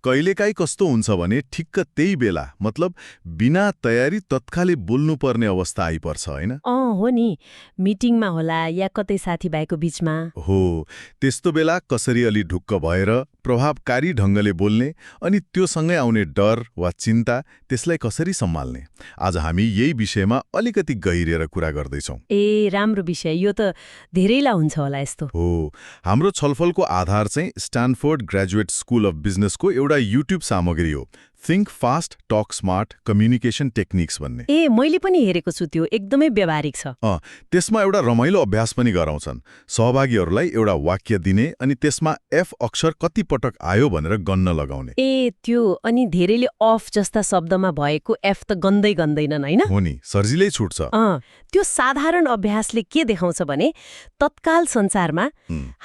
कहिलेकाहीँ कस्तो हुन्छ भने ठिक्क त्यही बेला मतलब बिना तयारी तत्कालै बोल्नुपर्ने अवस्था आइपर्छ होइन? हो नि, मिटिङमा होला या कतै साथीभाइको बीचमा। हो, त्यस्तो बेला कसरी अलि ढुक्क भएर प्रभावकारी ढङ्गले बोल्ने अनि त्योसँगै आउने डर वा चिन्ता त्यसलाई कसरी सम्हाल्ने? आज हामी यही विषयमा अलिकति गहिरेर कुरा गर्दैछौँ। ए राम्रो विषय, यो त धेरैलाई हुन्छ होला यस्तो। हो, हाम्रो छलफलको आधार चाहिँ स्ट्यानफोर्ड ग्रेजुएट स्कुल अफ बिजनेसको एउटा युट्युब सामग्री हो, think fast talk smart communication techniques भन्ने। ए मैले पनि हेरेको छु, त्यो एकदमै व्यावहारिक छ। त्यसमा एउटा रमाइलो अभ्यास पनि गराउँछन्। सहभागीहरूलाई एउटा वाक्य दिने अनि त्यसमा एफ अक्षर कति पटक आयो भनेर गन्न लगाउने। ए त्यो अनि धेरैले अफ जस्ता शब्दमा भएको एफ त गन्दै गन्दैनन् होइन? हो नि, सर्जिलै छुट्छ। त्यो साधारण अभ्यासले के देखाउँछ भने तत्काल संचारमा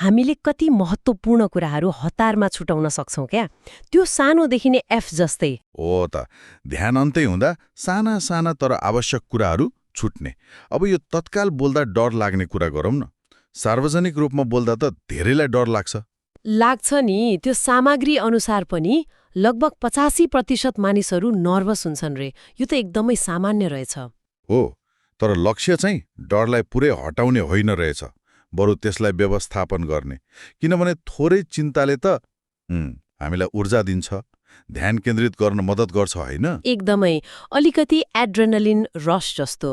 हामीले कति महत्त्वपूर्ण कुराहरू हतारमा छुटाउन सक्छौं क्या। त्यो सानोदेखि नै एफ जस्तै हो त, ध्यान अन्तै हुँदा साना साना तर आवश्यक कुराहरू छुट्ने। अब यो तत्काल बोल्दा डर लाग्ने कुरा गरौँ न। सार्वजनिक रूपमा बोल्दा त धेरैलाई डर लाग्छ नि। त्यो सामग्री अनुसार पनि लगभग 85% मानिसहरू नर्भस हुन्छन् रे। यो त एकदमै सामान्य रहेछ। हो, तर लक्ष्य चाहिँ डरलाई पुरै हटाउने होइन रहेछ, बरु त्यसलाई व्यवस्थापन गर्ने। किनभने थोरै चिन्ताले त हामीलाई ऊर्जा दिन्छ, ध्यान केन्द्रित गर्न मद्दत गर्छ होइन? एकदमै, अलिकति एड्रेनलिन रस जस्तो।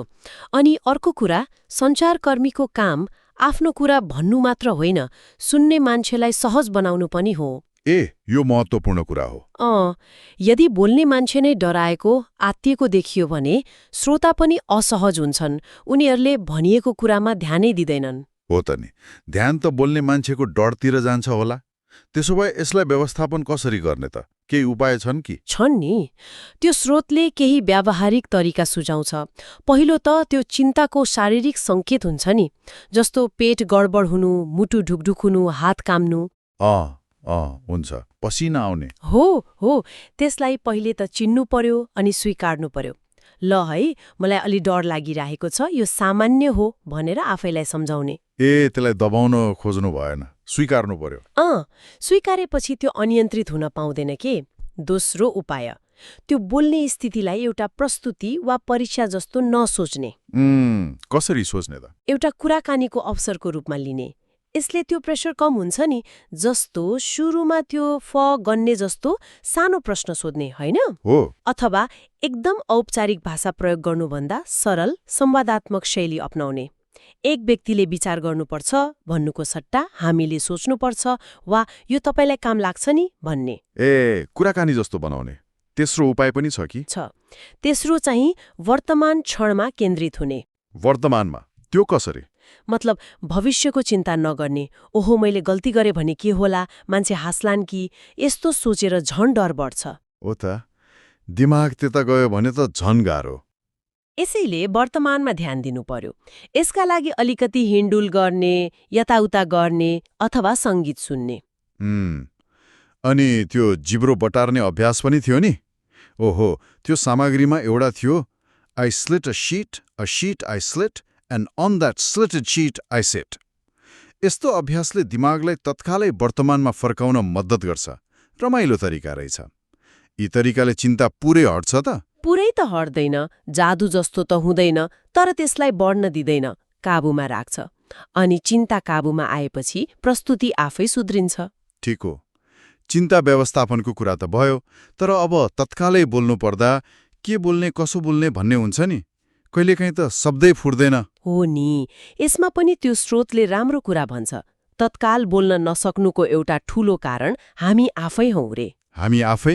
अनि अर्को कुरा, सञ्चारकर्मीको काम आफ्नो कुरा भन्नु मात्र होइन, सुन्ने मान्छेलाई सहज बनाउनु पनि हो। यो महत्त्वपूर्ण कुरा हो। यदि बोल्ने मान्छे नै डराएको, आत्तिएको देखियो भने श्रोता पनि असहज हुन्छन्, उनीहरूले भनिएको कुरामा ध्यानै दिँदैनन्। हो त नि, ध्यान त बोल्ने मान्छेको डरतिर जान्छ होला। त्यसो भए यसलाई व्यवस्थापन कसरी गर्ने त? केही उपाय छन् कि? छन् नि। त्यो स्रोतले केही व्यावहारिक तरिका सुझाउँछ। पहिलो त त्यो चिन्ताको शारीरिक सङ्केत हुन्छ नि, जस्तो पेट गडबड हुनु, मुटु ढुकढुक हुनु, हात काम्नु। हुन्छ, पसिना आउने। हो, त्यसलाई पहिले त चिन्नु पर्यो अनि स्वीकार्नु पर्यो। ल है, मलाई अलि डर लागिरहेको छ, यो सामान्य हो भनेर आफैलाई सम्झाउने। त्यसलाई दबाउन खोज्नु भएन, स्वीकार्नु पर्यो। स्वीकारेपछि त्यो अनियन्त्रित हुन पाउँदैन के। दोस्रो उपाय, त्यो बोल्ने स्थितिलाई एउटा प्रस्तुति वा परीक्षा जस्तो नसोच्ने। कसरी सोच्ने त? एउटा कुराकानीको अवसरको रूपमा लिने। यसले त्यो प्रेसर कम हुन्छ नि, जस्तो सुरुमा त्यो गन्ने जस्तो सानो प्रश्न सोध्ने होइन? हो। अथवा एकदम औपचारिक भाषा प्रयोग गर्नुभन्दा सरल संवादात्मक शैली अपनाउने। एक व्यक्तिले विचार गर्नुपर्छ भन्नुको सट्टा हामीले सोच्नुपर्छ वा यो तपाईलाई काम लाग्छ नि भन्ने। कुराकानी जस्तो बनाउने। तेस्रो उपाय पनि छ कि? छ। तेस्रो चाहिँ वर्तमान क्षणमा केन्द्रित हुने। वर्तमानमा? त्यो कसरी? मतलब भविष्यको चिन्ता नगर्ने। ओहो मैले गल्ती गरेँ भने के होला, मान्छे हाँस्लान् कि, यस्तो सोचेर झन डर बढ्छ। हो त, दिमाग त्यता गयो भने त झन गाह्रो। यसैले वर्तमानमा ध्यान दिनु पर्यो। यसका लागि अलिकति हिँडुल गर्ने, यताउता गर्ने अथवा सङ्गीत सुन्ने। अनि त्यो जिब्रो बटार्ने अभ्यास पनि थियो नि? ओहो, त्यो सामग्रीमा एउटा थियो, I slit a sheet I slit, and on that slitted sheet I sit. यस्तो अभ्यासले दिमागलाई तत्कालै वर्तमानमा फर्काउन मद्दत गर्छ। रमाइलो तरिका रहेछ। यी तरिकाले चिन्ता पुरै हट्छ त? पुरै त हट्दैन, जादु जस्तो त हुँदैन, तर त्यसलाई बढ्न दिँदैन, काबुमा राख्छ। अनि चिन्ता काबुमा आएपछि प्रस्तुति आफै सुध्रिन्छ। ठिक हो, चिन्ता व्यवस्थापनको कुरा त भयो, तर अब तत्कालै बोल्नु पर्दा के बोल्ने कसो बोल्ने भन्ने हुन्छ नि, कहिलेकाहीँ त शब्दै फुट्दैन। हो नि, यसमा पनि त्यो स्रोतले राम्रो कुरा भन्छ। तत्काल बोल्न नसक्नुको एउटा ठूलो कारण हामी आफै हौं रे। हामी आफै?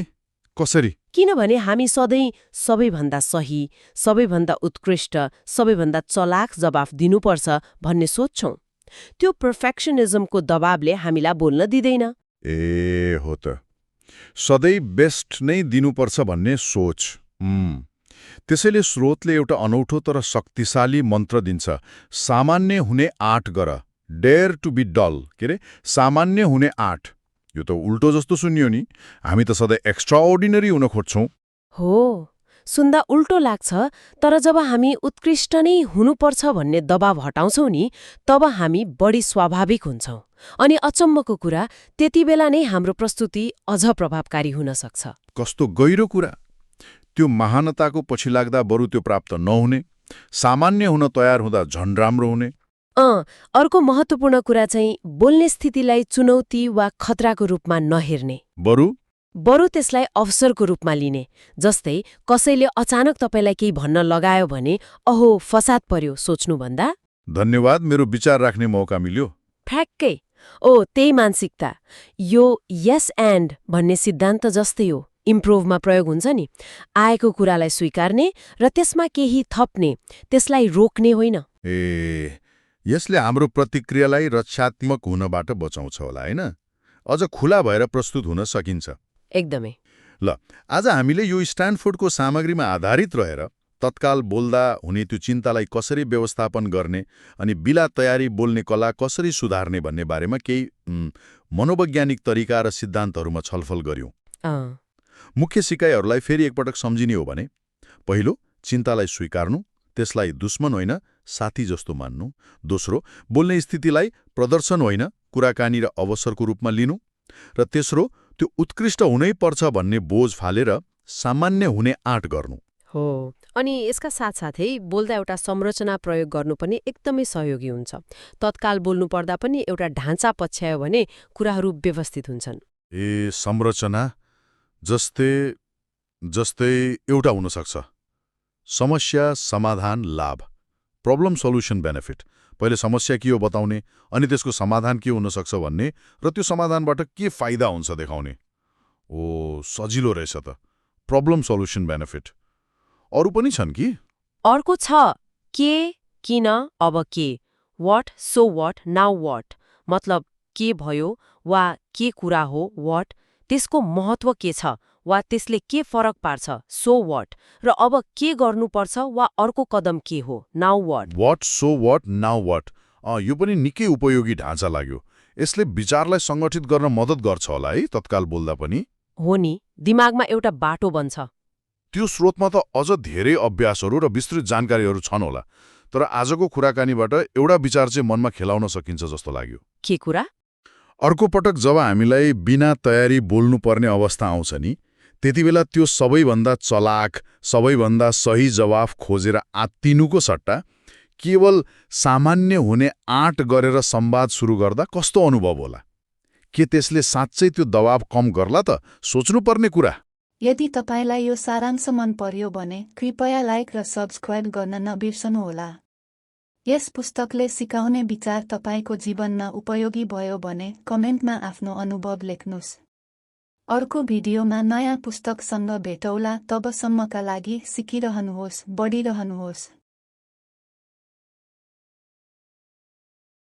कसरी? किनभने हामी सधैँ सबैभन्दा सही, सबैभन्दा उत्कृष्ट, सबैभन्दा चलाख जवाफ दिनुपर्छ भन्ने सोच्छौं। त्यो पर्फेक्सनिजमको दबावले हामीलाई बोल्न दिँदैन। हो त, सधैँ बेस्ट नै दिनुपर्छ भन्ने सोच। त्यसैले स्रोतले एउटा अनौठो तर शक्तिशाली मन्त्र दिन्छ, सामान्य हुने 8 गर। डेयर टु बी डल, सामान्य हुने 8। यो त उल्टो जस्तो सुन्यो नि, हामी त सधैँ एक्स्ट्राअर्डिनरी हुन खोज्छौं। हो, सुन्दा उल्टो लाग्छ, तर जब हामी उत्कृष्ट नै हुनुपर्छ भन्ने दबाव हटाउँछौँ नि, तब हामी बढी स्वाभाविक हुन्छौँ। अनि अचम्मको कुरा, त्यति बेला नै हाम्रो प्रस्तुति अझ प्रभावकारी हुन सक्छ। कस्तो गहिरो कुरा। त्यो महानताको पछि लाग्दा बरु त्यो प्राप्त नहुने, सामान्य हुन तयार हुँदा झन् राम्रो हुने। अर्को महत्त्वपूर्ण कुरा चाहिँ बोल्ने स्थितिलाई चुनौती वा खतराको रूपमा नहेर्ने, बरु त्यसलाई अवसरको रूपमा लिने। जस्तै कसैले अचानक तपाईँलाई केही भन्न लगायो भने अहो फसाद पर्यो सोच्नुभन्दा धन्यवाद, मेरो विचार राख्ने मौका मिल्यो। ठ्याक्कै। त्यही मानसिकता। यो यस एन्ड भन्ने सिद्धान्त जस्तै हो, इम्प्रोभमा प्रयोग हुन्छ नि। आएको कुरालाई स्वीकार्ने र त्यसमा केही थप्ने, त्यसलाई रोक्ने होइन। यसले हाम्रो प्रतिक्रियालाई रक्षात्मक हुनबाट बचाउँछ होला, होइन? अझ खुला भएर प्रस्तुत हुन सकिन्छ। एकदमै। ल, आज हामीले यो स्ट्यानफोर्डको सामग्रीमा आधारित रहेर तत्काल बोल्दा हुने त्यो चिन्तालाई कसरी व्यवस्थापन गर्ने अनि बिना तयारी बोल्ने कला कसरी सुधार्ने भन्ने बारेमा केही मनोवैज्ञानिक तरिका र सिद्धान्तहरूमा छलफल गर्यौं। मुख्य सिकाइहरूलाई फेरि एकपटक सम्झिने हो भने, पहिलो, चिन्तालाई स्वीकार्नु, त्यसलाई दुश्मन होइन साथी जस्तो मान्नु। दोस्रो, बोल्ने स्थितिलाई प्रदर्शन होइन कुराकानी र अवसरको रूपमा लिनु। र तेस्रो, त्यो उत्कृष्ट हुनै पर्छ भन्ने बोझ फालेर सामान्य हुने आँट गर्नु हो। अनि यसका साथसाथै बोल्दा एउटा संरचना प्रयोग गर्नु पनि एकदमै सहयोगी हुन्छ। तत्काल बोल्नु पर्दा पनि एउटा ढाँचा पछ्यायो भने कुराहरू व्यवस्थित हुन्छन्। संरचना जस्तै एउटा हुन सक्छ, समस्या समाधान लाभ, प्रब्लम सोल्युसन बेनिफिट। पहिले समस्या के हो बताउने, अनि त्यसको समाधान के हुन सक्छ भन्ने, र त्यो समाधानबाट के फाइदा हुन्छ देखाउने। सजिलो रहेछ त, प्रब्लम सोल्युसन बेनिफिट। अरू पनि छन् कि? अर्को छ के, किन, अब के, what, so what, now what. मतलब के भयो वा के कुरा हो, व्हाट, त्यसको महत्त्व के छ वा त्यसले के फरक पार्छ, सो व्हाट, र अब के गर्नुपर्छ वा अर्को कदम के हो, now what. What, so what, now what. यो पनि निकै उपयोगी ढाँचा लाग्यो। यसले विचारलाई सङ्गठित गर्न मद्दत गर्छ होला है तत्काल बोल्दा पनि? हो नि, दिमागमा एउटा बाटो बन्छ। त्यो स्रोतमा त अझ धेरै अभ्यासहरू र विस्तृत जानकारीहरू छन् होला, तर आजको कुराकानीबाट एउटा विचार चाहिँ मनमा खेलाउन सकिन्छ जस्तो लाग्यो। के कुरा? अर्को पटक जब हामीलाई बिना तयारी बोल्नुपर्ने अवस्था आउँछ नि, त्यति बेला त्यो सबैभन्दा चलाक, सबैभन्दा सही जवाफ खोजेर आत्तिनुको सट्टा केवल सामान्य हुने आँट गरेर संवाद सुरु गर्दा कस्तो अनुभव होला? के त्यसले साँच्चै त्यो दबाव कम गर्ला त? सोच्नुपर्ने कुरा। यदि तपाईलाई यो सारांश मन पर्यो भने कृपया लाइक र सब्स्क्राइब गर्न नबिर्सनुहोला। यस पुस्तकले सिकाउने विचार तपाईको जीवनमा उपयोगी भयो भने कमेन्टमा आफ्नो अनुभव लेख्नुस्। अर्को भिडियोमा नयाँ पुस्तकसँग भेटौला, तबसम्मका लागि सिकिरहनुहोस्, बढिरहनुहोस्।